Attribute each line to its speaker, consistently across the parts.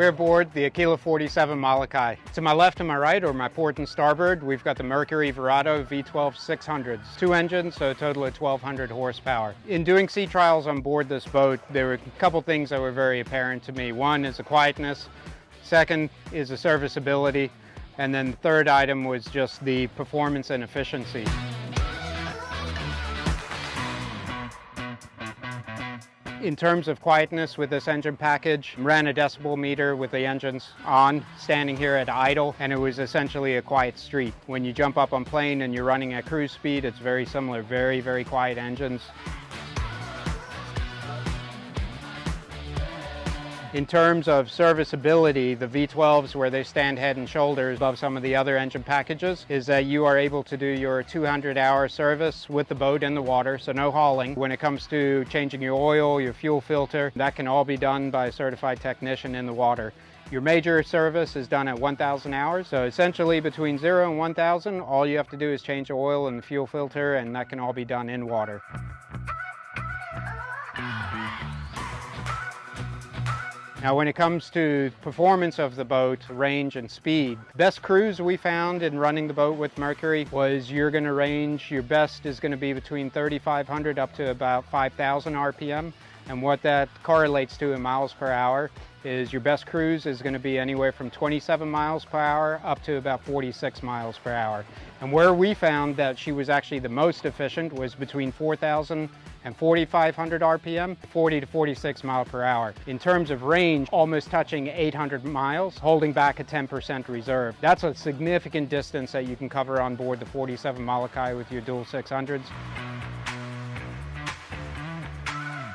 Speaker 1: We're aboard the Aquila 47 Molokai. To my left and my right, or my port and starboard, we've got the Mercury Verado V12 600s. Two engines, so a total of 1,200 horsepower. In doing sea trials on board this boat, there were a couple things that were very apparent to me. One is the quietness, second is the serviceability, and then the third item was just the performance and efficiency. In terms of quietness with this engine package, ran a decibel meter with the engines on, standing here at idle, and it was essentially a quiet street. When you jump up on plane and you're running at cruise speed, it's very similar, very, very quiet engines. In terms of serviceability, the V12s, where they stand head and shoulders above some of the other engine packages, is that you are able to do your 200-hour service with the boat in the water, so no hauling. When it comes to changing your oil, your fuel filter, that can all be done by a certified technician in the water. Your major service is done at 1,000 hours, so essentially between 0 and 1,000, all you have to do is change the oil and the fuel filter, and that can all be done in water. Now, when it comes to performance of the boat, range and speed, best cruise we found in running the boat with Mercury was you're going to range, your best is going to be between 3,500 up to about 5,000 RPM. And what that correlates to in miles per hour is your best cruise is going to be anywhere from 27 miles per hour up to about 46 miles per hour. And where we found that she was actually the most efficient was between 4,000 and 4,500 RPM, 40 to 46 miles per hour. In terms of range, almost touching 800 miles, holding back a 10% reserve. That's a significant distance that you can cover on board the 47 Molokai with your dual 600s.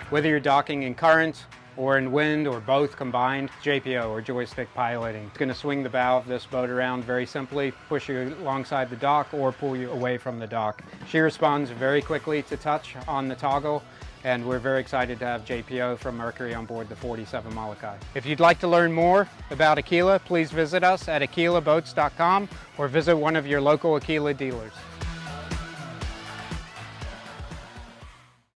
Speaker 1: Whether you're docking in current or in wind or both combined, JPO or joystick piloting. It's going to swing the bow of this boat around very simply, push you alongside the dock or pull you away from the dock. She responds very quickly to touch on the toggle, and we're very excited to have JPO from Mercury on board the 47 Molokai. If you'd like to learn more about Aquila, please visit us at aquilaboats.com or visit one of your local Aquila dealers.